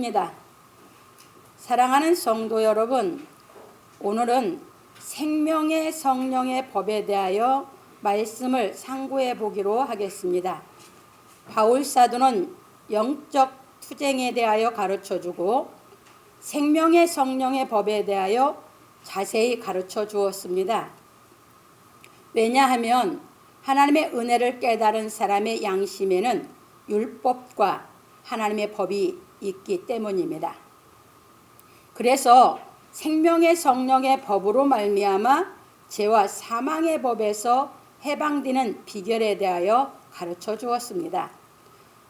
본론입니다. 사랑하는 성도 여러분, 오늘은 생명의 성령의 법에 대하여 말씀을 상고해 보기로 하겠습니다. 바울 사도는 영적 투쟁에 대하여 가르쳐주고 생명의 성령의 법에 대하여 자세히 가르쳐 주었습니다. 왜냐하면 하나님의 은혜를 깨달은 사람의 양심에는 율법과 하나님의 법이 있기 때문입니다. 그래서 생명의 성령의 법으로 말미암아 죄와 사망의 법에서 해방되는 비결에 대하여 가르쳐 주었습니다.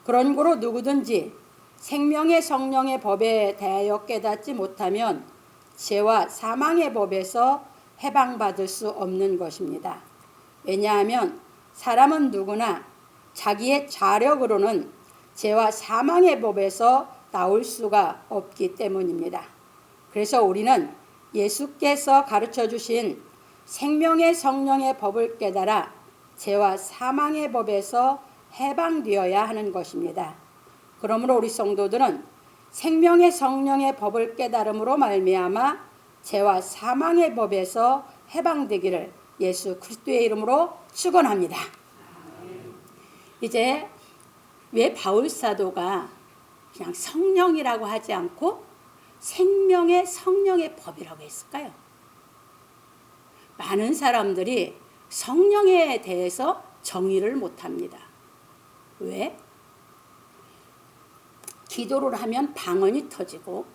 그러므로 누구든지 생명의 성령의 법에 대하여 깨닫지 못하면 죄와 사망의 법에서 해방받을 수 없는 것입니다. 왜냐하면 사람은 누구나 자기의 자력으로는 죄와 사망의 법에서 나올 수가 없기 때문입니다. 그래서 우리는 예수께서 가르쳐 주신 생명의 성령의 법을 깨달아 죄와 사망의 법에서 해방되어야 하는 것입니다. 그러므로 우리 성도들은 생명의 성령의 법을 깨달음으로 말미암아 죄와 사망의 법에서 해방되기를 예수 그리스도의 이름으로 축원합니다. 이제 왜 바울 사도가 그냥 성령이라고 하지 않고 생명의 성령의 법이라고 했을까요? 많은 사람들이 성령에 대해서 정의를 못합니다. 왜? 기도를 하면 방언이 터지고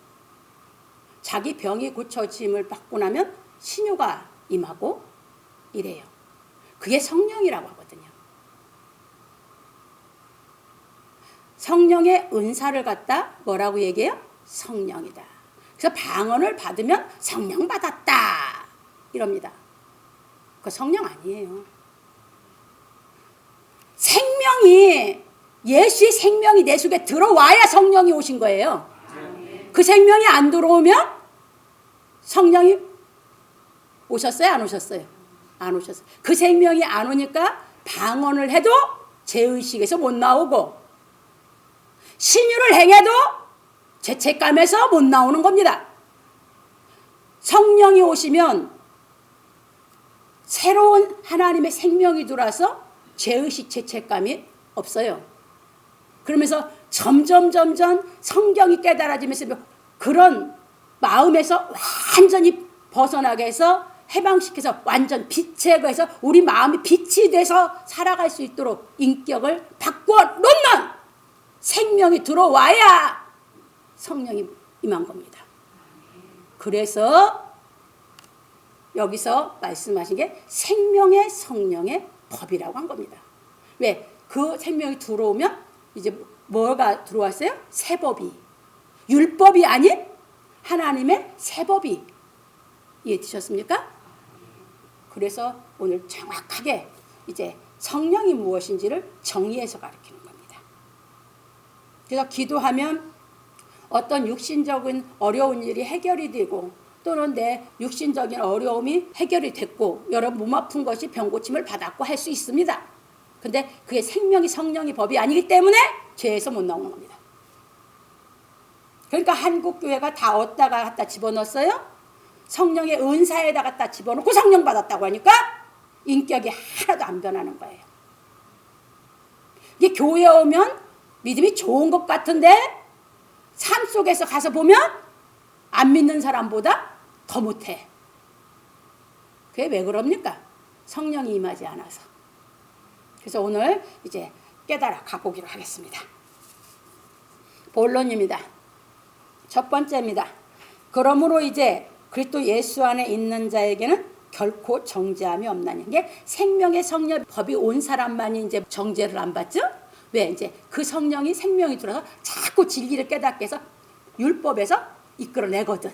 자기 병이 고쳐짐을 받고 나면 신유가 임하고 이래요. 그게 성령이라고 하거든요. 성령의 은사를 갖다 뭐라고 얘기해요? 성령이다. 그래서 방언을 받으면 성령 받았다 이럽니다. 그거 성령 아니에요. 생명이 예수의 생명이 내 속에 들어와야 성령이 오신 거예요. 그 생명이 안 들어오면 성령이 오셨어요? 안 오셨어요? 안 오셨어요. 그 생명이 안 오니까 방언을 해도 죄의식에서 못 나오고 신유를 행해도 죄책감에서 못 나오는 겁니다. 성령이 오시면 새로운 하나님의 생명이 들어와서 죄의식 죄책감이 없어요. 그러면서 점점 성경이 깨달아지면서 그런 마음에서 완전히 벗어나게 해서 해방시켜서 완전 빛에 거해서 우리 마음이 빛이 돼서 살아갈 수 있도록 인격을 바꿔 놓는 생명이 들어와야 성령이 임한 겁니다. 그래서 여기서 말씀하신 게 생명의 성령의 법이라고 한 겁니다. 왜? 그 생명이 들어오면 이제 뭐가 들어왔어요? 새 법이. 율법이 아닌 하나님의 새 법이. 이해되셨습니까? 그래서 오늘 정확하게 이제 성령이 무엇인지를 정의해서 가르치는 겁니다. 그래서 기도하면 어떤 육신적인 어려운 일이 해결이 되고 또는 내 육신적인 어려움이 해결이 됐고 여러 몸 아픈 것이 병고침을 받았고 할 수 있습니다. 근데 그게 생명이 성령의 법이 아니기 때문에 죄에서 못 나오는 겁니다. 그러니까 한국 교회가 다 얻다가 갖다 집어넣었어요. 성령의 은사에다 갖다 집어넣고 성령 받았다고 하니까 인격이 하나도 안 변하는 거예요. 이게 교회에 오면 믿음이 좋은 것 같은데 삶 속에서 가서 보면 안 믿는 사람보다 더 못해. 그게 왜 그럽니까? 성령이 임하지 않아서. 그래서 오늘 이제 깨달아 가보기로 하겠습니다. 본론입니다. 첫 번째입니다. 그러므로 이제 그리스도 예수 안에 있는 자에게는 결코 정죄함이 없나니. 이게 생명의 성령 법이 온 사람만이 이제 정죄를 안 받죠? 왜? 이제 그 성령이 생명이 들어서 자꾸 진리를 깨닫게 해서 율법에서 이끌어내거든.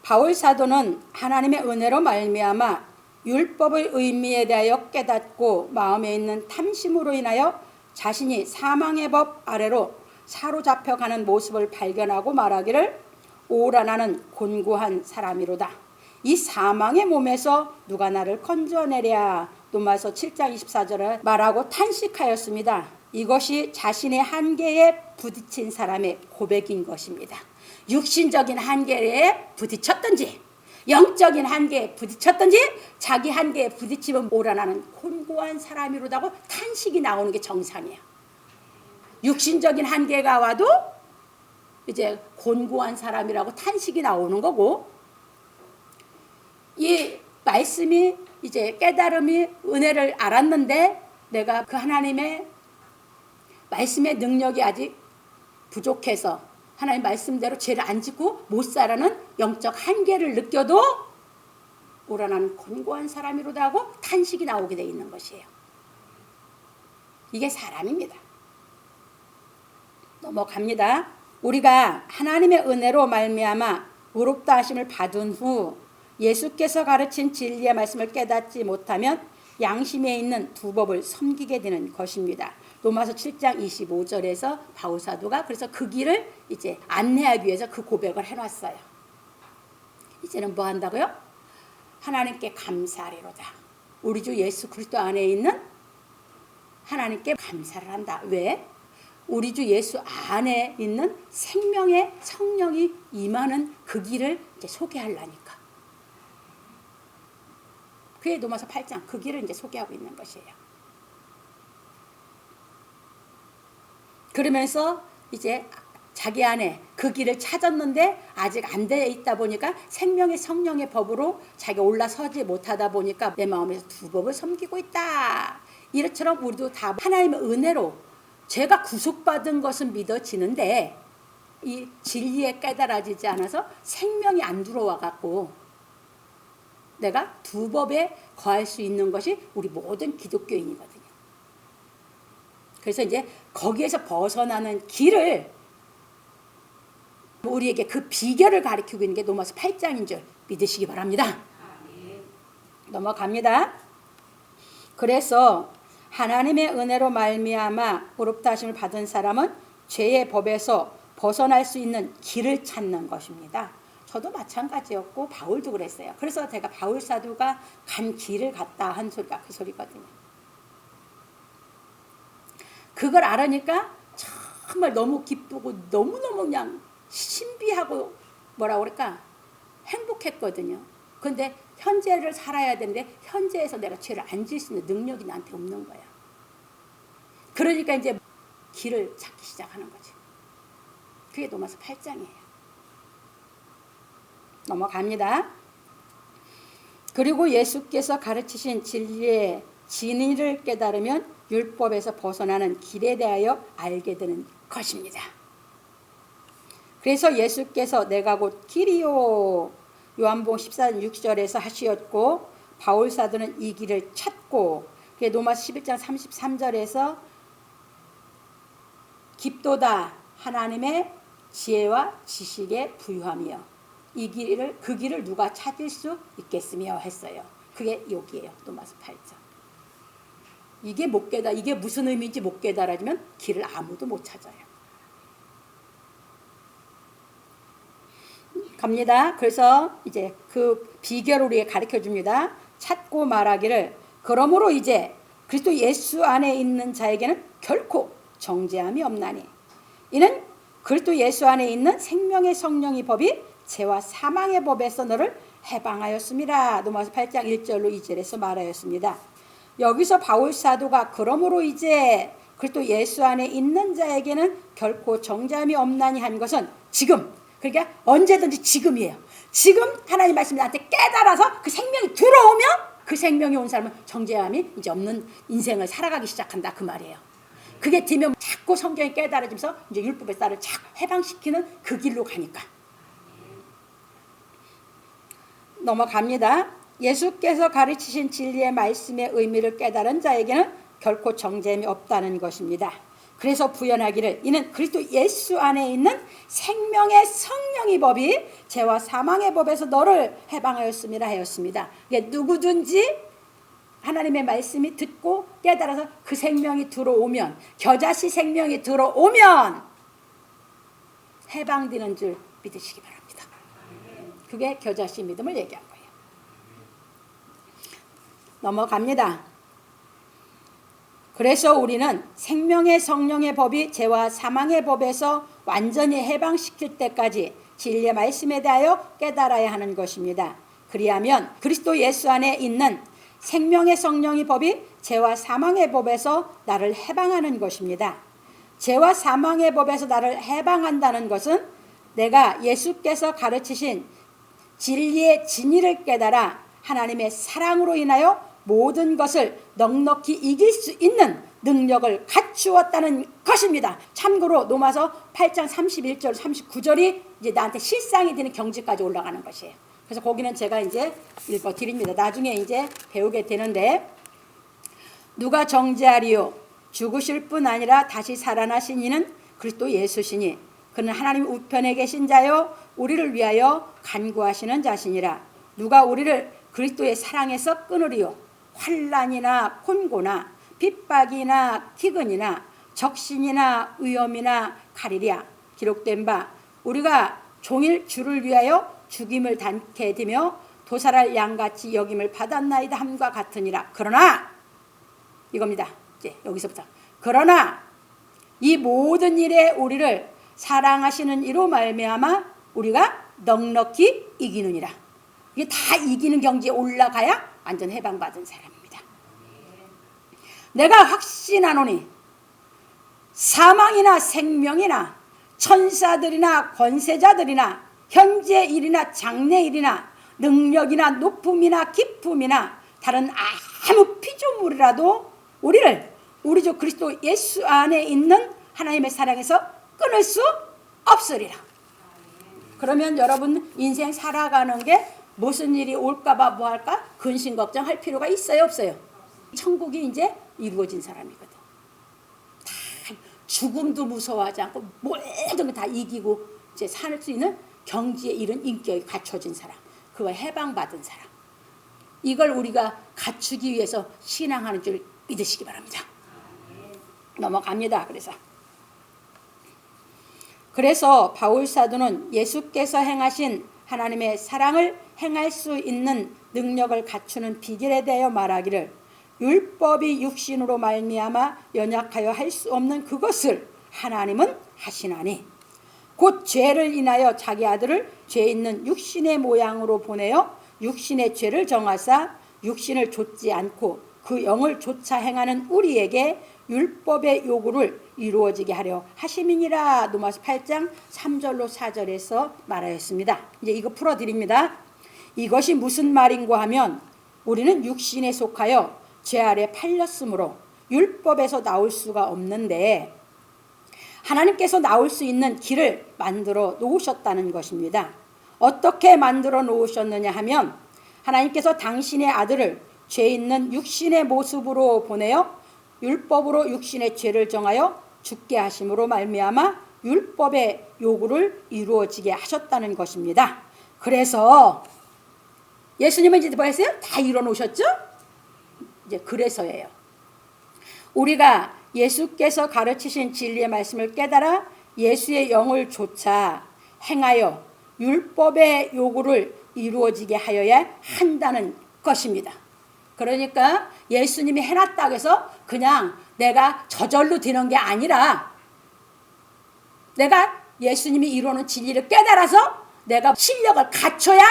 바울 사도는 하나님의 은혜로 말미암아 율법의 의미에 대하여 깨닫고 마음에 있는 탐심으로 인하여 자신이 사망의 법 아래로 사로잡혀가는 모습을 발견하고 말하기를 오라 나는 곤고한 사람이로다. 이 사망의 몸에서 누가 나를 건져내랴. 로마서 7장 24절을 말하고 탄식하였습니다. 이것이 자신의 한계에 부딪힌 사람의 고백인 것입니다. 육신적인 한계에 부딪혔든지 영적인 한계에 부딪혔든지 자기 한계에 부딪히면 오라나는 곤고한 사람이로다고 탄식이 나오는 게 정상이에요. 육신적인 한계가 와도 이제 곤고한 사람이라고 탄식이 나오는 거고, 이 말씀이 이제 깨달음이 은혜를 알았는데 내가 그 하나님의 말씀의 능력이 아직 부족해서 하나님 말씀대로 죄를 안 짓고 못 살아는 영적 한계를 느껴도 오라 나는 곤고한 사람이로다 하고 탄식이 나오게 돼 있는 것이에요. 이게 사람입니다. 넘어갑니다. 우리가 하나님의 은혜로 말미암아 의롭다 하심을 받은 후 예수께서 가르친 진리의 말씀을 깨닫지 못하면 양심에 있는 두 법을 섬기게 되는 것입니다. 로마서 7장 25절에서 바울 사도가 그래서 그 길을 이제 안내하기 위해서 그 고백을 해놨어요. 이제는 뭐 한다고요? 하나님께 감사하리로다. 우리 주 예수 그리스도 안에 있는 하나님께 감사를 한다. 왜? 우리 주 예수 안에 있는 생명의 성령이 임하는 그 길을 이제 소개하려니까. 그게 로마서 8장 그 길을 이제 소개하고 있는 것이에요. 그러면서 이제 자기 안에 그 길을 찾았는데 아직 안 돼 있다 보니까 생명의 성령의 법으로 자기가 올라서지 못하다 보니까 내 마음에서 두 법을 섬기고 있다. 이처럼 우리도 다 하나님의 은혜로 제가 구속받은 것은 믿어지는데 이 진리에 깨달아지지 않아서 생명이 안 들어와 갖고 내가 두 법에 거할 수 있는 것이 우리 모든 기독교인이거든요. 그래서 이제 거기에서 벗어나는 길을 우리에게 그 비결을 가르치고 있는 게 로마서 8장인 줄 믿으시기 바랍니다. 넘어갑니다. 그래서 하나님의 은혜로 말미암아 의롭다 하심을 받은 사람은 죄의 법에서 벗어날 수 있는 길을 찾는 것입니다. 저도 마찬가지였고 바울도 그랬어요. 그래서 제가 바울 사도가 간 길을 갔다 한 소리가 그 소리거든요. 그걸 알으니까 정말 너무 기쁘고 너무너무 그냥 신비하고 뭐라 그럴까 행복했거든요. 근데 현재를 살아야 되는데 현재에서 내가 죄를 안 지을 수 있는 능력이 나한테 없는 거야. 그러니까 이제 길을 찾기 시작하는 거지. 그게 로마서 8장이에요. 넘어갑니다. 그리고 예수께서 가르치신 진리의 진리를 깨달으면 율법에서 벗어나는 길에 대하여 알게 되는 것입니다. 그래서 예수께서 내가 곧 길이요 요한복음 14장 6절에서 하시었고 바울 사도는 이 길을 찾고 로마서 11장 33절에서 깊도다 하나님의 지혜와 지식에 부유하며 이 길을 그 길을 누가 찾을 수 있겠으며 했어요. 그게 여기에요. 로마서 8장. 이게 못 깨달아 이게 무슨 의미인지 못 깨달아지면 길을 아무도 못 찾아요. 갑니다. 그래서 이제 그 비결을 우리에게 가르쳐 줍니다. 찾고 말하기를 그러므로 이제 그리스도 예수 안에 있는 자에게는 결코 정죄함이 없나니 이는 그리스도 예수 안에 있는 생명의 성령의 법이 죄와 사망의 법에서 너를 해방하였습니다. 로마서 8장 1절로 2절에서 말하였습니다. 여기서 바울 사도가 그러므로 이제 그리스도 예수 안에 있는 자에게는 결코 정죄함이 없나니 한 것은 지금 그러니까 언제든지 지금이에요. 지금 하나님 말씀이 나한테 깨달아서 그 생명이 들어오면 그 생명이 온 사람은 정죄함이 이제 없는 인생을 살아가기 시작한다 그 말이에요. 그게 되면 자꾸 성경이 깨달아지면서 이제 율법의 딸을 자꾸 해방시키는 그 길로 가니까. 넘어갑니다. 예수께서 가르치신 진리의 말씀의 의미를 깨달은 자에게는 결코 정죄함이 없다는 것입니다. 그래서 부연하기를 이는 그리스도 예수 안에 있는 생명의 성령의 법이 죄와 사망의 법에서 너를 해방하였습니다 하였습니다. 누구든지 하나님의 말씀이 듣고 깨달아서 그 생명이 들어오면 겨자씨 생명이 들어오면 해방되는 줄 믿으시기 바랍니다. 그게 겨자씨 믿음을 얘기한 거예요. 넘어갑니다. 그래서 우리는 생명의 성령의 법이 죄와 사망의 법에서 완전히 해방시킬 때까지 진리의 말씀에 대하여 깨달아야 하는 것입니다. 그리하면 그리스도 예수 안에 있는 생명의 성령의 법이 죄와 사망의 법에서 나를 해방하는 것입니다. 죄와 사망의 법에서 나를 해방한다는 것은 내가 예수께서 가르치신 진리의 진리를 깨달아 하나님의 사랑으로 인하여 모든 것을 넉넉히 이길 수 있는 능력을 갖추었다는 것입니다. 참고로 로마서 8장 31절 39절이 이제 나한테 실상이 되는 경지까지 올라가는 것이에요. 그래서 거기는 제가 이제 읽어 드립니다. 나중에 이제 배우게 되는데, 누가 정죄하리요? 죽으실 뿐 아니라 다시 살아나신 이는 그리스도 예수시니 그는 하나님 우편에 계신 자요 우리를 위하여 간구하시는 자시니라. 누가 우리를 그리스도의 사랑에서 끊으리요? 환난이나 곤고나 핍박이나 기근이나 적신이나 위험이나 가리랴. 기록된 바 우리가 종일 주를 위하여 죽임을 당케 되며 도살할 양같이 여김을 받았나이다 함과 같으니라. 그러나 이겁니다. 이제 여기서부터 그러나 이 모든 일에 우리를 사랑하시는 이로 말미암아 우리가 넉넉히 이기느니라. 이게 다 이기는 경지에 올라가야 완전 해방받은 사람입니다. 내가 확신하노니 사망이나 생명이나 천사들이나 권세자들이나 현재 일이나 장래 일이나 능력이나 높음이나 깊음이나 다른 아무 피조물이라도 우리를 우리 주 그리스도 예수 안에 있는 하나님의 사랑에서 끊을 수 없으리라. 그러면 여러분 인생 살아가는 게 무슨 일이 올까봐 뭐할까 근심 걱정할 필요가 있어요 없어요? 천국이 이제 이루어진 사람이거든. 다 죽음도 무서워하지 않고 모든 거 다 이기고 이제 살 수 있는 경지에 이른 인격이 갖춰진 사람, 그거 해방받은 사람, 이걸 우리가 갖추기 위해서 신앙하는 줄 믿으시기 바랍니다. 넘어갑니다. 그래서 바울 사도는 예수께서 행하신 하나님의 사랑을 행할 수 있는 능력을 갖추는 비결에 대하여 말하기를 율법이 육신으로 말미암아 연약하여 할 수 없는 그것을 하나님은 하시나니 곧 죄를 인하여 자기 아들을 죄 있는 육신의 모양으로 보내어 육신의 죄를 정하사 육신을 좇지 않고 그 영을 좇아 행하는 우리에게 율법의 요구를 이루어지게 하려 하심이니라. 로마서 8장 3절로 4절에서 말하였습니다. 이제 이거 풀어드립니다. 이것이 무슨 말인고 하면 우리는 육신에 속하여 죄 아래 팔렸으므로 율법에서 나올 수가 없는데 하나님께서 나올 수 있는 길을 만들어 놓으셨다는 것입니다. 어떻게 만들어 놓으셨느냐 하면 하나님께서 당신의 아들을 죄 있는 육신의 모습으로 보내어 율법으로 육신의 죄를 정하여 죽게 하심으로 말미암아 율법의 요구를 이루어지게 하셨다는 것입니다. 그래서 예수님은 이제 뭐 했어요? 다 이뤄 놓으셨죠? 이제 그래서예요. 우리가 예수께서 가르치신 진리의 말씀을 깨달아 예수의 영을 좇아 행하여 율법의 요구를 이루어지게 하여야 한다는 것입니다. 그러니까 예수님이 해놨다고 해서 그냥 내가 저절로 되는 게 아니라 내가 예수님이 이루는 진리를 깨달아서 내가 실력을 갖춰야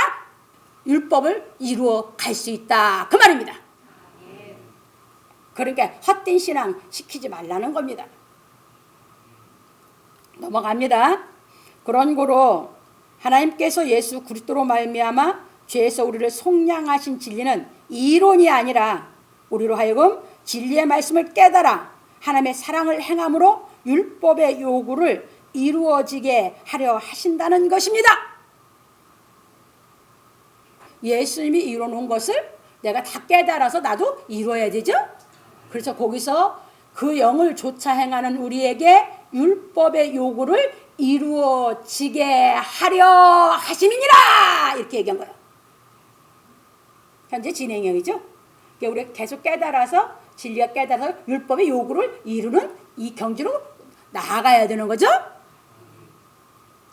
율법을 이루어 갈 수 있다. 그 말입니다. 그러니까 헛된 신앙 시키지 말라는 겁니다. 넘어갑니다. 그런 고로 하나님께서 예수 그리스도로 말미암아 죄에서 우리를 속량하신 진리는 이론이 아니라 우리로 하여금 진리의 말씀을 깨달아 하나님의 사랑을 행함으로 율법의 요구를 이루어지게 하려 하신다는 것입니다. 예수님이 이뤄놓은 것을 내가 다 깨달아서 나도 이루어야 되죠. 그래서 거기서 그 영을 좇아 행하는 우리에게 율법의 요구를 이루어지게 하려 하심이니라 이렇게 얘기한 거예요. 현재 진행형이죠. 그러니까 우리가 계속 깨달아서 진리가 깨달아서 율법의 요구를 이루는 이 경지로 나아가야 되는 거죠.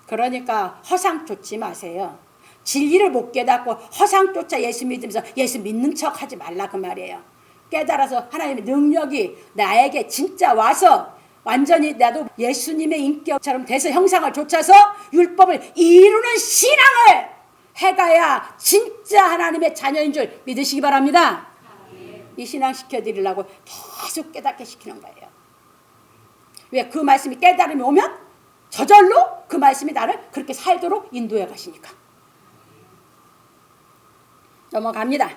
그러니까 허상 쫓지 마세요. 진리를 못 깨닫고 허상 쫓아 예수 믿으면서 예수 믿는 척 하지 말라 그 말이에요. 깨달아서 하나님의 능력이 나에게 진짜 와서 완전히 나도 예수님의 인격처럼 돼서 형상을 좇아서 율법을 이루는 신앙을 해가야 진짜 하나님의 자녀인 줄 믿으시기 바랍니다. 이 신앙 시켜드리려고 계속 깨닫게 시키는 거예요. 왜? 그 말씀이 깨달음이 오면 저절로 그 말씀이 나를 그렇게 살도록 인도해 가시니까. 넘어갑니다.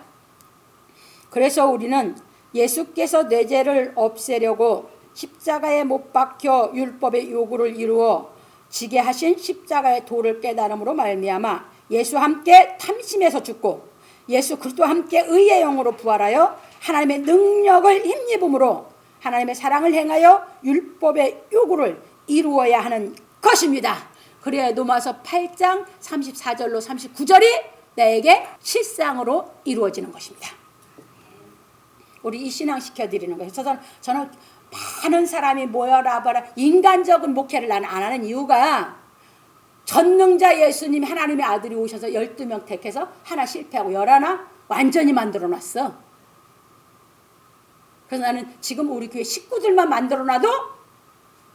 그래서 우리는 예수께서 내 죄를 없애려고 십자가에 못 박혀 율법의 요구를 이루어 지게 하신 십자가의 도를 깨달음으로 말미암아 예수 함께 탐심에서 죽고 예수 그리스도와 함께 의의 영으로 부활하여 하나님의 능력을 힘입음으로 하나님의 사랑을 행하여 율법의 요구를 이루어야 하는 것입니다. 그래야 로마서 8장 34절로 39절이 나에게 실상으로 이루어지는 것입니다. 우리 이 신앙 시켜드리는 거예요. 저는 많은 사람이 모여라 봐라 인간적인 목회를 나는 안 하는 이유가 전능자 예수님 하나님의 아들이 오셔서 12명 택해서 하나 실패하고 11 완전히 만들어놨어. 그래서 나는 지금 우리 교회 식구들만 만들어놔도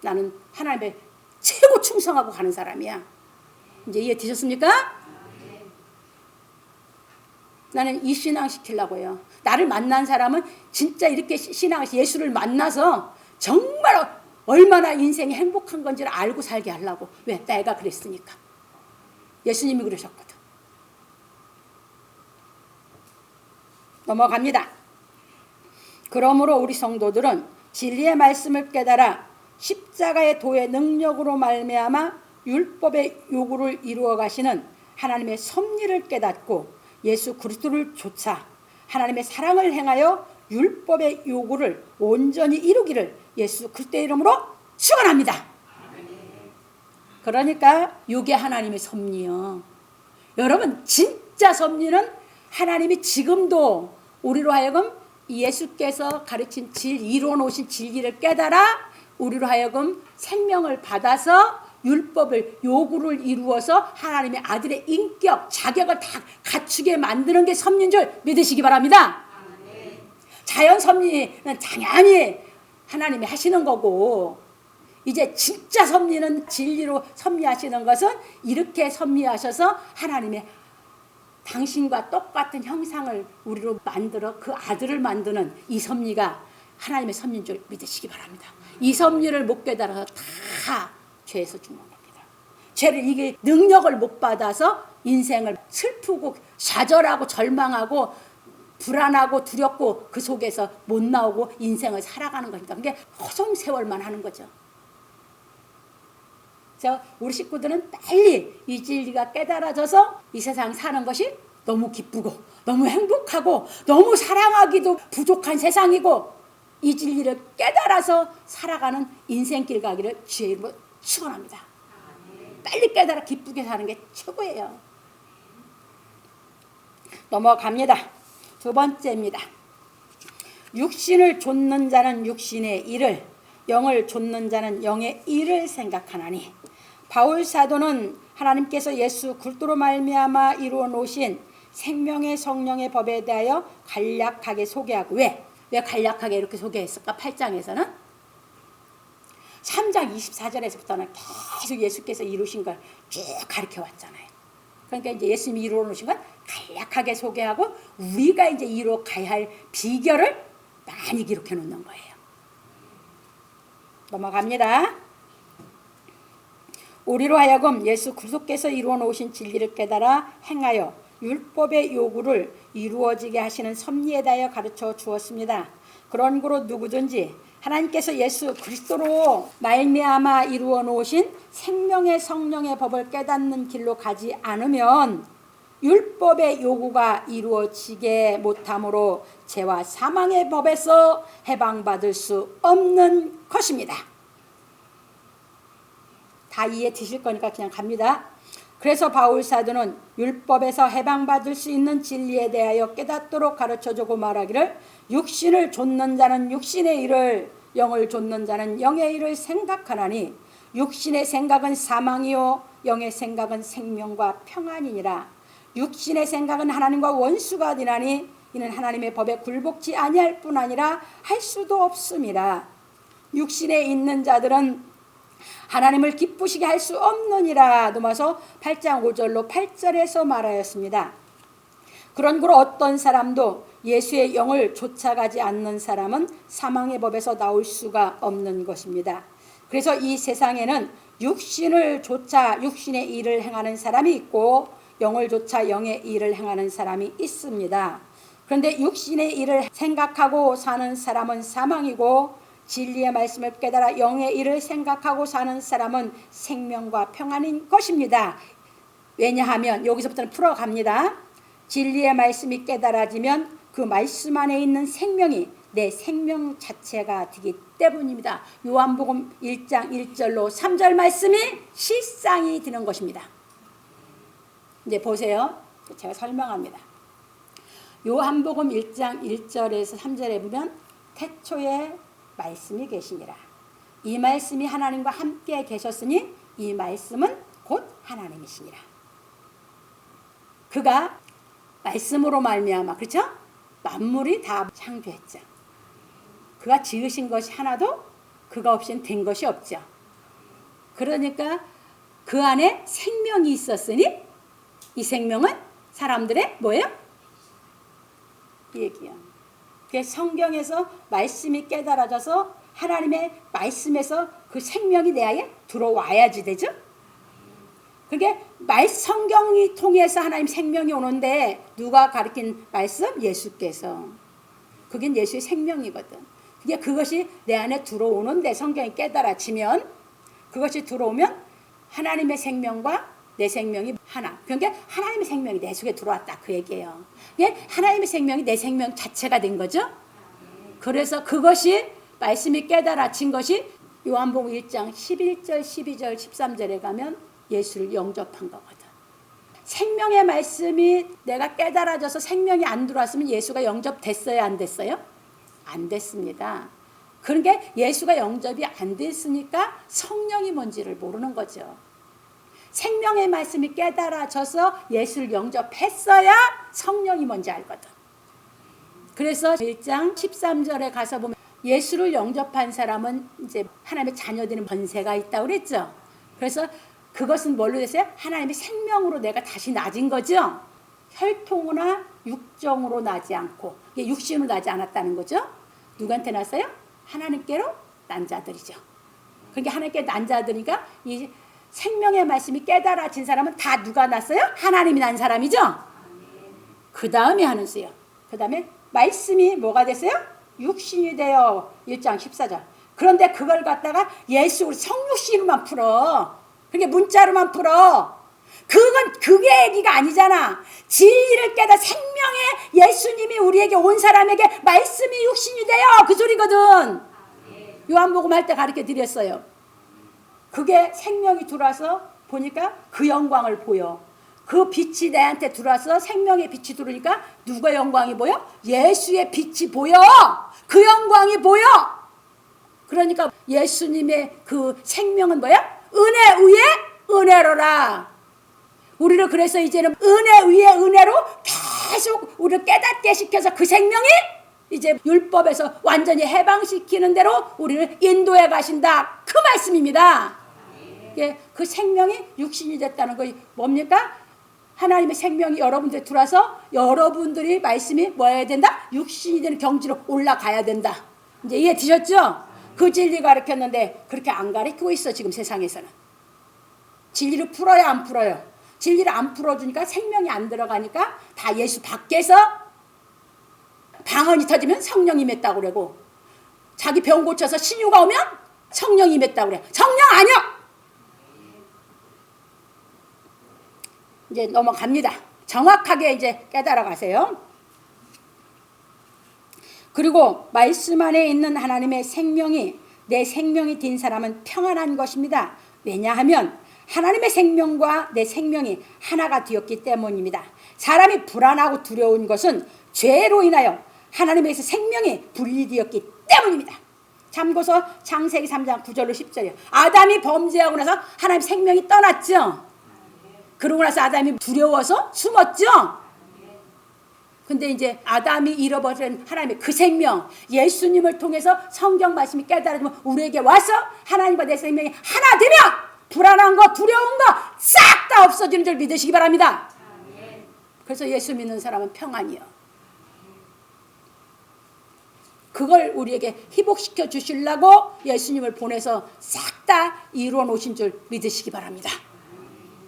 나는 하나님의 최고 충성하고 가는 사람이야. 이제 이해되셨습니까? 나는 이 신앙 시키려고요. 나를 만난 사람은 진짜 이렇게 신앙을 예수를 만나서 정말 얼마나 인생이 행복한 건지를 알고 살게 하려고. 왜? 내가 그랬으니까. 예수님이 그러셨거든. 넘어갑니다. 그러므로 우리 성도들은 진리의 말씀을 깨달아 십자가의 도의 능력으로 말미암아 율법의 요구를 이루어 가시는 하나님의 섭리를 깨닫고 예수 그리스도를 좇아 하나님의 사랑을 행하여 율법의 요구를 온전히 이루기를 예수 그리스도의 이름으로 축원합니다. 그러니까 이게 하나님의 섭리요. 여러분 진짜 섭리는 하나님이 지금도 우리로 하여금 예수께서 가르친 이루어 놓으신 진리를 깨달아 우리로 하여금 생명을 받아서 율법을 요구를 이루어서 하나님의 아들의 인격, 자격을 다 갖추게 만드는 게 섭리인 줄 믿으시기 바랍니다. 자연 섭리는 당연히 하나님이 하시는 거고 이제 진짜 섭리는 진리로 섭리하시는 것은 이렇게 섭리하셔서 하나님의 당신과 똑같은 형상을 우리로 만들어 그 아들을 만드는 이 섭리가 하나님의 섭리인 줄 믿으시기 바랍니다. 이 섭리를 못 깨달아서 다 죄에서 죽는 겁니다. 죄를 이게 능력을 못 받아서 인생을 슬프고 좌절하고 절망하고 불안하고 두렵고 그 속에서 못 나오고 인생을 살아가는 겁니다. 그게 허송세월만 하는 거죠. 그래서 우리 식구들은 빨리 이 진리가 깨달아져서 이 세상 사는 것이 너무 기쁘고 너무 행복하고 너무 사랑하기도 부족한 세상이고 이 진리를 깨달아서 살아가는 인생길 가기를 주의 이름으로 축원합니다. 빨리 깨달아 기쁘게 사는 게 최고예요. 넘어갑니다. 두 번째입니다. 육신을 좇는 자는 육신의 일을 영을 좇는 자는 영의 일을 생각하나니 바울 사도는 하나님께서 예수 그리스도로 말미암아 이루어 놓으신 생명의 성령의 법에 대하여 간략하게 소개하고 왜 간략하게 이렇게 소개했을까? 8장에서는 3장 24절에서부터는 계속 예수께서 이루신 걸 쭉 가르쳐 왔잖아요. 그러니까 이제 예수님이 이루어 놓으신 걸 간략하게 소개하고 우리가 이제 이루어 가야 할 비결을 많이 기록해 놓는 거예요. 넘어갑니다. 우리로 하여금 예수 그리스도께서 이루어 놓으신 진리를 깨달아 행하여 율법의 요구를 이루어지게 하시는 섭리에 대하여 가르쳐 주었습니다. 그런 거로 누구든지 하나님께서 예수 그리스도로 말미암아 이루어 놓으신 생명의 성령의 법을 깨닫는 길로 가지 않으면 율법의 요구가 이루어지게 못함으로 죄와 사망의 법에서 해방받을 수 없는 것입니다. 다 이해 되실 거니까 그냥 갑니다. 그래서 바울 사도는 율법에서 해방받을 수 있는 진리에 대하여 깨닫도록 가르쳐주고 말하기를 육신을 좇는 자는 육신의 일을 영을 좇는 자는 영의 일을 생각하나니 육신의 생각은 사망이요 영의 생각은 생명과 평안이니라. 육신의 생각은 하나님과 원수가 되나니 이는 하나님의 법에 굴복지 아니할 뿐 아니라 할 수도 없음이라. 육신에 있는 자들은 하나님을 기쁘시게 할 수 없느니라. 로마서 8장 5절로 8절에서 말하였습니다. 그러므로 어떤 사람도 예수의 영을 쫓아가지 않는 사람은 사망의 법에서 나올 수가 없는 것입니다. 그래서 이 세상에는 육신을 쫓아 육신의 일을 행하는 사람이 있고 영을 쫓아 영의 일을 행하는 사람이 있습니다. 그런데 육신의 일을 생각하고 사는 사람은 사망이고 진리의 말씀을 깨달아 영의 일을 생각하고 사는 사람은 생명과 평안인 것입니다. 왜냐하면 여기서부터는 풀어갑니다. 진리의 말씀이 깨달아지면 그 말씀 안에 있는 생명이 내 생명 자체가 되기 때문입니다. 요한복음 1장 1절로 3절 말씀이 실상이 되는 것입니다. 이제 보세요. 제가 설명합니다. 요한복음 1장 1절에서 3절에 보면 태초에 말씀이 계시니라. 이 말씀이 하나님과 함께 계셨으니 이 말씀은 곧 하나님이시니라. 그가 말씀으로 말미암아, 그렇죠? 만물이 다 창조했죠. 그가 지으신 것이 하나도 그가 없이는 된 것이 없죠. 그러니까 그 안에 생명이 있었으니 이 생명은 사람들의 뭐예요? 얘기야. 성경에서 말씀이 깨달아져서 하나님의 말씀에서 그 생명이 내 안에 들어와야지 되죠. 그게 성경이 통해서 하나님 생명이 오는데 누가 가르친 말씀? 예수께서. 그게 예수의 생명이거든. 그것이 내 안에 들어오는데 성경이 깨달아지면 그것이 들어오면 하나님의 생명과 내 생명이 하나. 그러니까 하나님의 생명이 내 속에 들어왔다 그 얘기예요. 하나님의 생명이 내 생명 자체가 된 거죠. 그래서 그것이 말씀이 깨달아진 것이 요한복음 1장 11절, 12절, 13절에 가면 예수를 영접한 거거든. 생명의 말씀이 내가 깨달아져서 생명이 안 들어왔으면 예수가 영접됐어요? 안 됐어요? 안 됐습니다. 그러니까 예수가 영접이 안 됐으니까 성령이 뭔지를 모르는 거죠. 생명의 말씀이 깨달아져서 예수를 영접했어야 성령이 뭔지 알거든. 그래서 1장 13절에 가서 보면 예수를 영접한 사람은 이제 하나님의 자녀되는 번세가 있다고 그랬죠. 그래서 그것은 뭘로 됐어요? 하나님의 생명으로 내가 다시 낮은 거죠. 혈통이나 육정으로 나지 않고 육신으로 나지 않았다는 거죠. 누구한테 났어요? 하나님께로 난 자들이죠. 그러니까 하나님께 난 자들이니까 이 생명의 말씀이 깨달아진 사람은 다 누가 났어요? 하나님이 난 사람이죠. 그 다음에 하는 수요. 그 다음에 말씀이 뭐가 됐어요? 육신이 되어 1장 14절. 그런데 그걸 갖다가 예수 성육신으로만 풀어. 그게 문자로만 풀어. 그게 얘기가 아니잖아. 진리를 깨달아 생명의 예수님이 우리에게 온 사람에게 말씀이 육신이 되어 그 소리거든. 요한복음 할 때 가르쳐 드렸어요. 그게 생명이 들어와서 보니까 그 영광을 보여. 그 빛이 내한테 들어와서 생명의 빛이 들어오니까 누가 영광이 보여? 예수의 빛이 보여. 그 영광이 보여. 그러니까 예수님의 그 생명은 뭐야? 은혜 위에 은혜로라. 우리를 그래서 이제는 은혜 위에 은혜로 계속 우리를 깨닫게 시켜서 그 생명이 이제 율법에서 완전히 해방시키는 대로 우리를 인도해 가신다. 그 말씀입니다. 그 생명이 육신이 됐다는 거 뭡니까? 하나님의 생명이 여러분들에 들어와서 여러분들이 말씀이 뭐 해야 된다? 육신이 되는 경지로 올라가야 된다. 이제 이해되셨죠? 그 진리 가르쳤는데 그렇게 안 가르치고 있어 지금 세상에서는. 진리를 풀어야 안 풀어요? 진리를 안 풀어주니까 생명이 안 들어가니까 다 예수 밖에서 방언이 터지면 성령이 임했다고 그러고 자기 병 고쳐서 신유가 오면 성령이 임했다고 그래. 성령 아니야. 이제 넘어갑니다. 정확하게 이제 깨달아 가세요. 그리고 말씀 안에 있는 하나님의 생명이 내 생명이 된 사람은 평안한 것입니다. 왜냐하면 하나님의 생명과 내 생명이 하나가 되었기 때문입니다. 사람이 불안하고 두려운 것은 죄로 인하여 하나님에서 생명이 분리되었기 때문입니다. 참고서 창세기 3장 9절로 10절이요. 아담이 범죄하고 나서 하나님 생명이 떠났죠. 그러고 나서 아담이 두려워서 숨었죠. 근데 이제 아담이 잃어버린 하나님의 그 생명, 예수님을 통해서 성경 말씀이 깨달아지면 우리에게 와서 하나님과 내 생명이 하나 되면 불안한 거, 두려운 거 싹 다 없어지는 줄 믿으시기 바랍니다. 그래서 예수 믿는 사람은 평안이요. 그걸 우리에게 회복시켜 주시려고 예수님을 보내서 싹 다 이루어 놓으신 줄 믿으시기 바랍니다.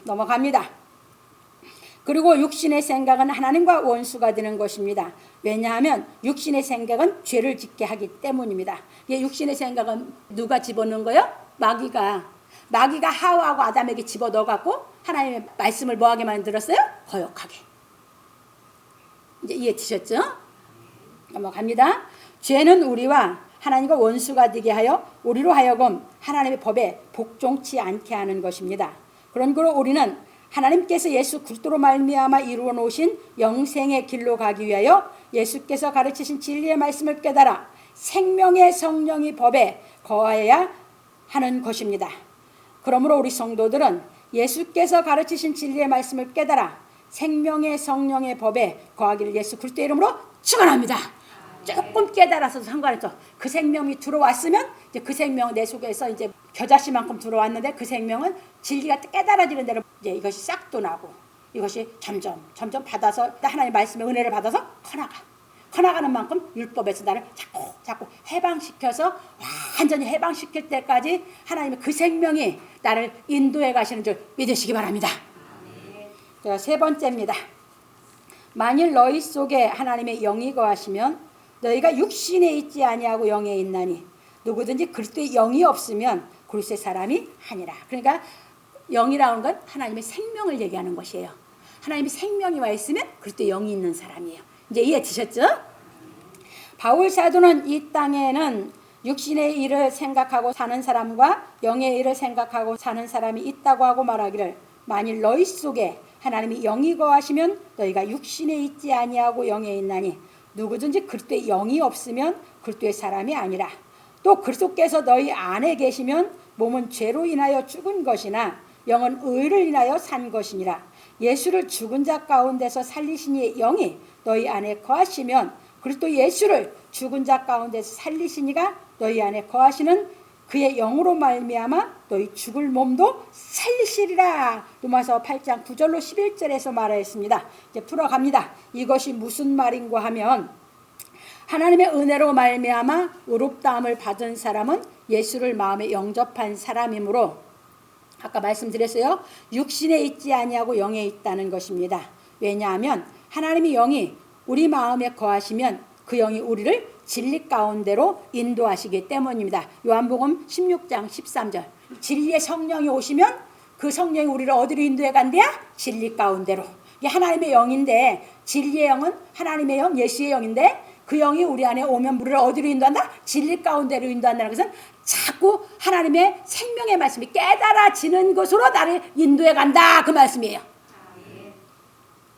넘어갑니다. 그리고 육신의 생각은 하나님과 원수가 되는 것입니다. 왜냐하면 육신의 생각은 죄를 짓게 하기 때문입니다. 육신의 생각은 누가 집어넣은 거예요? 마귀가 하와하고 아담에게 집어넣어갖고 하나님의 말씀을 뭐하게 만들었어요? 거역하게. 이제 이해되셨죠? 넘어갑니다. 죄는 우리와 하나님과 원수가 되게 하여 우리로 하여금 하나님의 법에 복종치 않게 하는 것입니다. 그러므로 우리는 하나님께서 예수 그리스도로 말미암아 이루어 놓으신 영생의 길로 가기 위하여 예수께서 가르치신 진리의 말씀을 깨달아 생명의 성령이 법에 거하여야 하는 것입니다. 그러므로 우리 성도들은 예수께서 가르치신 진리의 말씀을 깨달아 생명의 성령의 법에 거하기를 예수 그리스도의 이름으로 축원합니다. 조금 깨달아서 상관없어. 그 생명이 들어왔으면 이제 그 생명 내 속에서 이제 겨자씨만큼 들어왔는데 그 생명은 진리가 깨달아지는 대로 이제 이것이 싹도 나고 이것이 점점 받아서 하나님의 말씀의 은혜를 받아서 커나가는 만큼 율법에서 나를 자꾸 해방시켜서 완전히 해방시킬 때까지 하나님의 그 생명이 나를 인도해 가시는 줄 믿으시기 바랍니다. 자, 세 번째입니다. 만일 너희 속에 하나님의 영이 거하시면 너희가 육신에 있지 아니하고 영에 있나니 누구든지 그리스도의 영이 없으면 그리스도의 사람이 아니라. 그러니까 영이라는 건 하나님의 생명을 얘기하는 것이에요. 하나님의 생명이 와 있으면 그리스도의 영이 있는 사람이에요. 이제 이해되셨죠? 바울 사도는 이 땅에는 육신의 일을 생각하고 사는 사람과 영의 일을 생각하고 사는 사람이 있다고 하고 말하기를 만일 너희 속에 하나님이 영이 거하시면 너희가 육신에 있지 아니하고 영에 있나니 누구든지 그리스도의 영이 없으면 그리스도의 사람이 아니라. 또 그리스도께서 너희 안에 계시면 몸은 죄로 인하여 죽은 것이나 영은 의를 인하여 산 것이니라. 예수를 죽은 자 가운데서 살리신 이의 영이 너희 안에 거하시면 그리스도 예수를 죽은 자 가운데서 살리신 이가 너희 안에 거하시는 그의 영으로 말미암아 너희 죽을 몸도 살리시리라. 로마서 8장 9절로 11절에서 말하였습니다. 이제 풀어갑니다. 이것이 무슨 말인가 하면 하나님의 은혜로 말미암아 의롭다함을 받은 사람은 예수를 마음에 영접한 사람이므로 아까 말씀드렸어요. 육신에 있지 아니하고 영에 있다는 것입니다. 왜냐하면 하나님의 영이 우리 마음에 거하시면 그 영이 우리를 진리 가운데로 인도하시기 때문입니다. 요한복음 16장 13절. 진리의 성령이 오시면 그 성령이 우리를 어디로 인도해 간대야? 진리 가운데로. 이게 하나님의 영인데 진리의 영은 하나님의 영, 예수의 영인데 그 영이 우리 안에 오면 우리를 어디로 인도한다? 진리 가운데로 인도한다는 것은 자꾸 하나님의 생명의 말씀이 깨달아지는 것으로 나를 인도해 간다. 그 말씀이에요.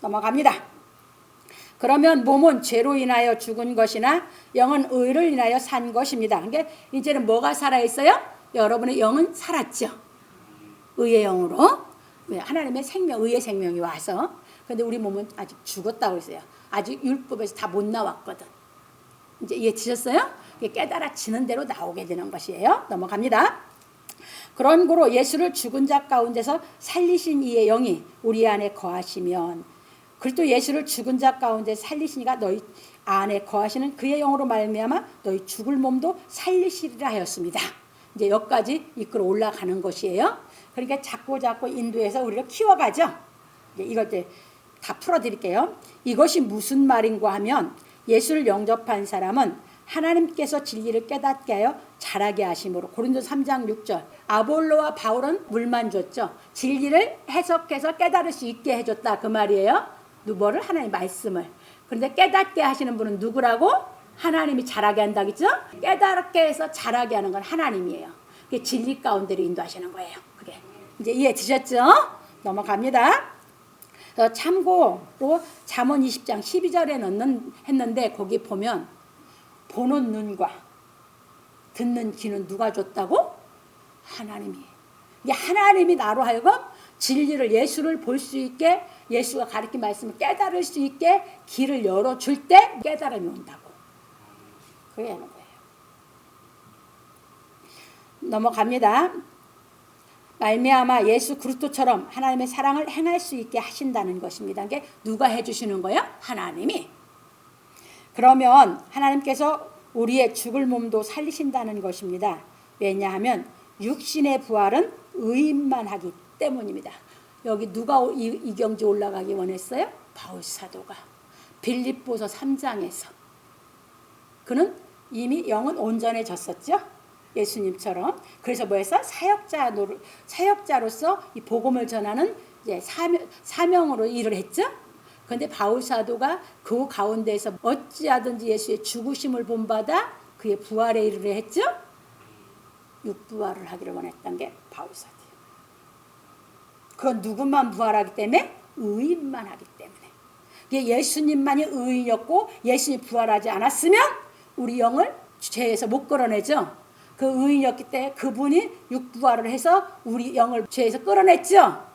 넘어갑니다. 그러면 몸은 죄로 인하여 죽은 것이나 영은 의를 인하여 산 것입니다. 그러니까 이제는 뭐가 살아있어요? 여러분의 영은 살았죠. 의의 영으로. 하나님의 생명, 의의 생명이 와서. 그런데 우리 몸은 아직 죽었다고 했어요. 아직 율법에서 다 못 나왔거든. 이제 이해되셨어요? 깨달아지는 대로 나오게 되는 것이에요. 넘어갑니다. 그런 고로 예수를 죽은 자 가운데서 살리신 이의 영이 우리 안에 거하시면 그리스도 예수를 죽은 자 가운데 살리시니가 너희 안에 거하시는 그의 영으로 말미암아 너희 죽을 몸도 살리시리라 하였습니다. 이제 여기까지 이끌어 올라가는 것이에요. 그러니까 자꾸 인도해서 우리를 키워가죠. 이제 이걸 이제 다 풀어드릴게요. 이것이 무슨 말인가 하면 예수를 영접한 사람은 하나님께서 진리를 깨닫게 하여 자라게 하심으로. 고린도 3장 6절. 아볼로와 바울은 물만 줬죠. 진리를 해석해서 깨달을 수 있게 해줬다. 그 말이에요. 누구를? 하나님의 말씀을. 그런데 깨닫게 하시는 분은 누구라고? 하나님이 자라게 한다겠죠? 깨닫게 해서 자라게 하는 건 하나님이에요. 그게 진리 가운데로 인도하시는 거예요. 그게 이제 이해되셨죠? 넘어갑니다. 참고로 잠언 20장 12절에 했는데 거기 보면 보는 눈과 듣는 귀는 누가 줬다고? 하나님이. 이게 하나님이 나로 하여금 진리를 예수를 볼 수 있게 예수가 가르친 말씀을 깨달을 수 있게 길을 열어줄 때 깨달음이 온다고. 그게 하는 거예요. 넘어갑니다. 말미암아 예수 그리스도처럼 하나님의 사랑을 행할 수 있게 하신다는 것입니다. 이게 누가 해주시는 거예요? 하나님이. 그러면 하나님께서 우리의 죽을 몸도 살리신다는 것입니다. 왜냐하면 육신의 부활은 의인만 하기 때문입니다. 여기 누가 이 경지 올라가기 원했어요? 바울 사도가. 빌립보서 3장에서. 그는 이미 영은 온전해졌었죠. 예수님처럼. 그래서 뭐했어? 사역자로서 이 복음을 전하는 이제 사명으로 일을 했죠. 그런데 바울 사도가 그 가운데에서 어찌하든지 예수의 죽으심을 본받아 그의 부활의 일을 했죠. 육부활을 하기를 원했던 게 바울 사도예요. 그건 누구만 부활하기 때문에? 의인만 하기 때문에. 예수님만이 의인이었고 예수님이 부활하지 않았으면 우리 영을 죄에서 못 끌어내죠. 그 의인이었기 때문에 그분이 육부활을 해서 우리 영을 죄에서 끌어냈죠.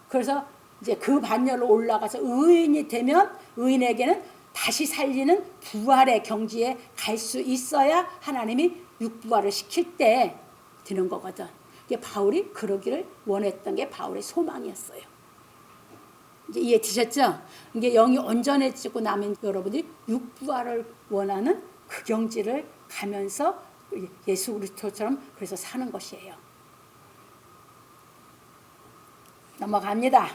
그래서 이제 그 반열로 올라가서 의인이 되면 의인에게는 다시 살리는 부활의 경지에 갈 수 있어야 하나님이 육부활을 시킬 때 되는 거거든. 이게 바울이 그러기를 원했던 게 바울의 소망이었어요. 이제 이해되셨죠? 이게 영이 온전해지고 나면 여러분들이 육부활을 원하는 그 경지를 가면서 예수 그리스도처럼 그래서 사는 것이에요. 넘어갑니다.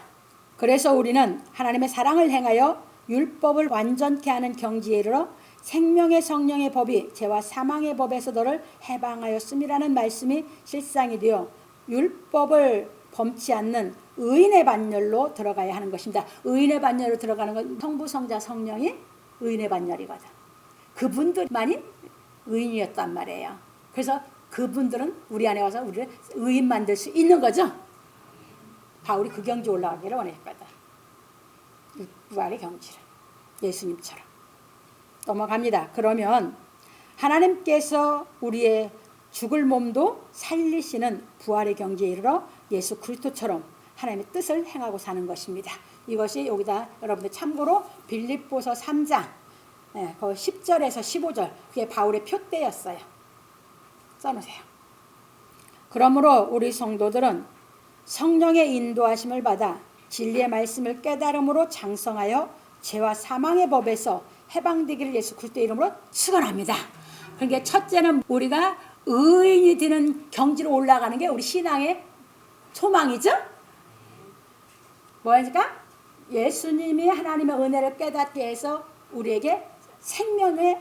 그래서 우리는 하나님의 사랑을 행하여 율법을 완전케 하는 경지에 이르러 생명의 성령의 법이 죄와 사망의 법에서 너를 해방하였음이라는 말씀이 실상이 되어 율법을 범치 않는 의인의 반열로 들어가야 하는 것입니다. 의인의 반열로 들어가는 건 성부, 성자, 성령이 의인의 반열이거든. 그분들만이 의인이었단 말이에요. 그래서 그분들은 우리 안에 와서 우리를 의인 만들 수 있는 거죠. 바울이 그 경지 올라가기를 원했거든. 부활의 경지를. 예수님처럼. 넘어갑니다. 그러면 하나님께서 우리의 죽을 몸도 살리시는 부활의 경지에 이르러 예수 그리스도처럼 하나님의 뜻을 행하고 사는 것입니다. 이것이 여기다 여러분들 참고로 빌립보서 3장 거기 10절에서 15절 그게 바울의 표대였어요. 써놓으세요. 그러므로 우리 성도들은 성령의 인도하심을 받아 진리의 말씀을 깨달음으로 장성하여 죄와 사망의 법에서 해방되기를 예수 그리스도의 이름으로 축원합니다. 그러니까 첫째는 우리가 의인이 되는 경지로 올라가는 게 우리 신앙의 소망이죠. 뭐니까 예수님이 하나님의 은혜를 깨닫게 해서 우리에게 생명의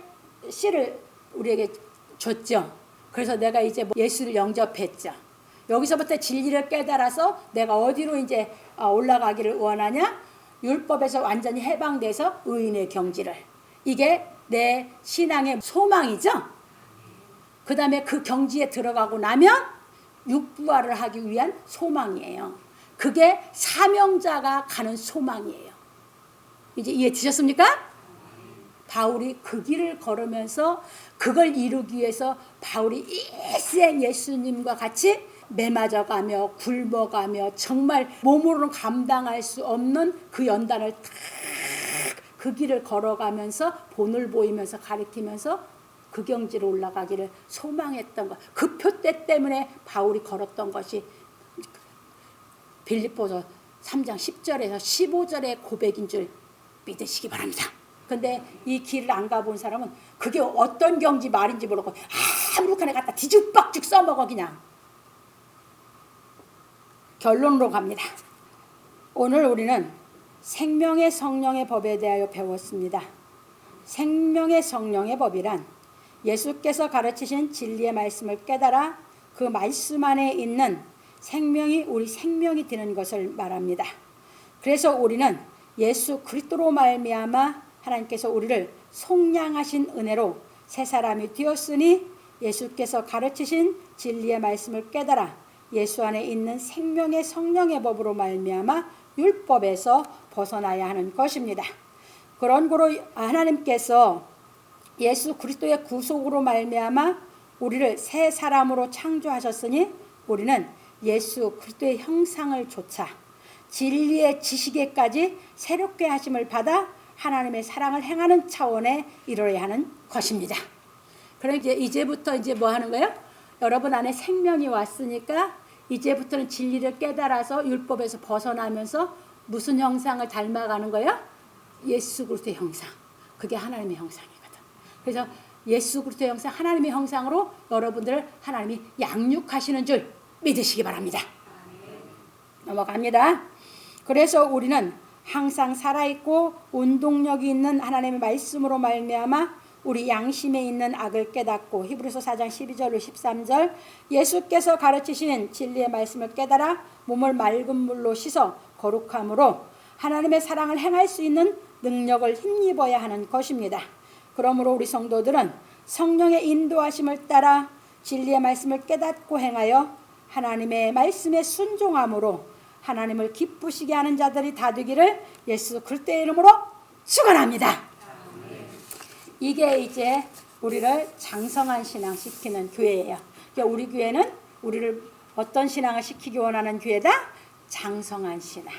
씨를 우리에게 줬죠. 그래서 내가 이제 예수를 영접했죠. 여기서부터 진리를 깨달아서 내가 어디로 이제 올라가기를 원하냐? 율법에서 완전히 해방돼서 의인의 경지를. 이게 내 신앙의 소망이죠. 그 다음에 그 경지에 들어가고 나면 육부활을 하기 위한 소망이에요. 그게 사명자가 가는 소망이에요. 이제 이해되셨습니까? 바울이 그 길을 걸으면서 그걸 이루기 위해서 바울이 일생 예수님과 같이 매맞아가며 굶어가며 정말 몸으로는 감당할 수 없는 그 연단을 탁 그 길을 걸어가면서 본을 보이면서 가리키면서 그 경지로 올라가기를 소망했던 것. 그 표대 때문에 바울이 걸었던 것이 빌립보서 3장 10절에서 15절의 고백인 줄 믿으시기 바랍니다. 근데 이 길을 안 가본 사람은 그게 어떤 경지 말인지 모르고 아무렇게나 갖다 뒤죽박죽 써먹어 그냥. 결론으로 갑니다. 오늘 우리는 생명의 성령의 법에 대하여 배웠습니다. 생명의 성령의 법이란 예수께서 가르치신 진리의 말씀을 깨달아 그 말씀 안에 있는 생명이 우리 생명이 되는 것을 말합니다. 그래서 우리는 예수 그리스도로 말미암아 하나님께서 우리를 속량하신 은혜로 새 사람이 되었으니 예수께서 가르치신 진리의 말씀을 깨달아 예수 안에 있는 생명의 성령의 법으로 말미암아 율법에서 벗어나야 하는 것입니다. 그런 거로 하나님께서 예수 그리스도의 구속으로 말미암아 우리를 새 사람으로 창조하셨으니 우리는 예수 그리스도의 형상을 조차 진리의 지식에까지 새롭게 하심을 받아 하나님의 사랑을 행하는 차원에 이루어야 하는 것입니다. 그러니까 이제부터 이제 뭐 하는 거예요? 여러분 안에 생명이 왔으니까 이제부터는 진리를 깨달아서 율법에서 벗어나면서 무슨 형상을 닮아가는 거예요? 예수 그리스도의 형상. 그게 하나님의 형상이거든. 그래서 예수 그리스도의 형상, 하나님의 형상으로 여러분들을 하나님이 양육하시는 줄 믿으시기 바랍니다. 넘어갑니다. 그래서 우리는 항상 살아있고 운동력이 있는 하나님의 말씀으로 말미암아 우리 양심에 있는 악을 깨닫고 히브리서 4장 12절로 13절 예수께서 가르치시는 진리의 말씀을 깨달아 몸을 맑은 물로 씻어 거룩함으로 하나님의 사랑을 행할 수 있는 능력을 힘입어야 하는 것입니다. 그러므로 우리 성도들은 성령의 인도하심을 따라 진리의 말씀을 깨닫고 행하여 하나님의 말씀에 순종함으로 하나님을 기쁘시게 하는 자들이 다 되기를 예수 그리스도의 이름으로 축원합니다. 이게 이제 우리를 장성한 신앙 시키는 교회예요. 그러니까 우리 교회는 우리를 어떤 신앙을 시키기 원하는 교회다? 장성한 신앙.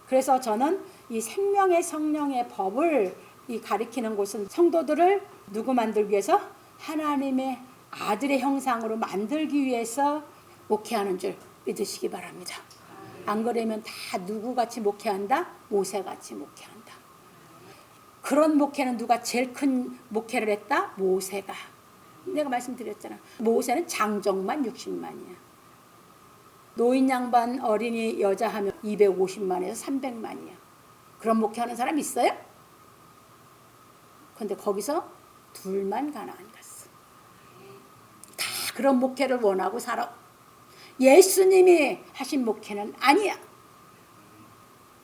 그래서 저는 이 생명의 성령의 법을 이 가리키는 곳은 성도들을 누구 만들기 위해서? 하나님의 아들의 형상으로 만들기 위해서 목회하는 줄 믿으시기 바랍니다. 안 그러면 다 누구같이 목회한다? 모세같이 목회한다. 그런 목회는 누가 제일 큰 목회를 했다? 모세가. 내가 말씀드렸잖아. 모세는 장정만 60만이야. 노인 양반 어린이 여자 하면 250만에서 300만이야. 그런 목회하는 사람 있어요? 근데 거기서 둘만 가나안 갔어. 다 그런 목회를 원하고 살아. 예수님이 하신 목회는 아니야.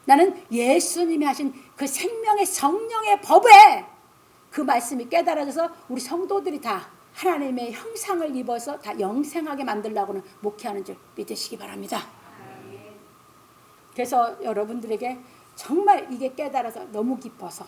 나는 예수님이 하신 그 생명의 성령의 법에 그 말씀이 깨달아져서 우리 성도들이 다 하나님의 형상을 입어서 다 영생하게 만들려고는 목회하는 줄 믿으시기 바랍니다. 그래서 여러분들에게 정말 이게 깨달아서 너무 기뻐서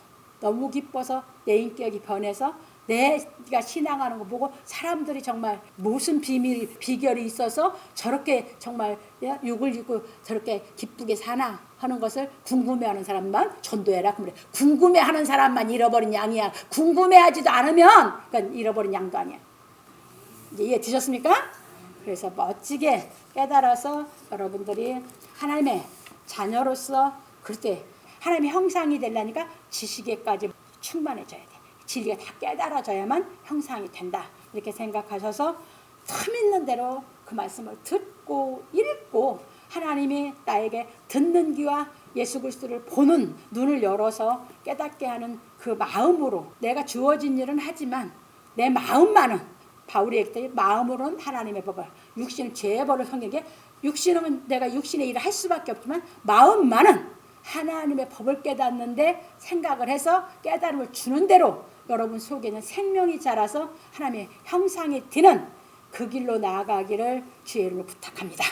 내 인격이 변해서 내가 신앙하는 거 보고 사람들이 정말 무슨 비결이 있어서 저렇게 정말 육을 입고 저렇게 기쁘게 사나 하는 것을 궁금해하는 사람만 전도해라. 그래. 궁금해하는 사람만 잃어버린 양이야. 궁금해하지도 않으면 그러니까 잃어버린 양도 아니야. 이제 이해 되셨습니까? 그래서 멋지게 깨달아서 여러분들이 하나님의 자녀로서 그때 하나님의 형상이 되려니까 지식에까지 충만해져야 돼. 진리가 다 깨달아져야만 형상이 된다. 이렇게 생각하셔서 틈 있는 대로 그 말씀을 듣고 읽고 하나님이 나에게 듣는 귀와 예수 그리스도를 보는 눈을 열어서 깨닫게 하는 그 마음으로 내가 주어진 일은 하지만 내 마음만은 바울이 얘기했더니 마음으로는 하나님의 법을 육신은 죄의 법을 성경에 육신은 내가 육신의 일을 할 수밖에 없지만 마음만은 하나님의 법을 깨닫는데 생각을 해서 깨달음을 주는 대로 여러분 속에는 생명이 자라서 하나님의 형상이 드는 그 길로 나아가기를 주의 이름으로 부탁합니다.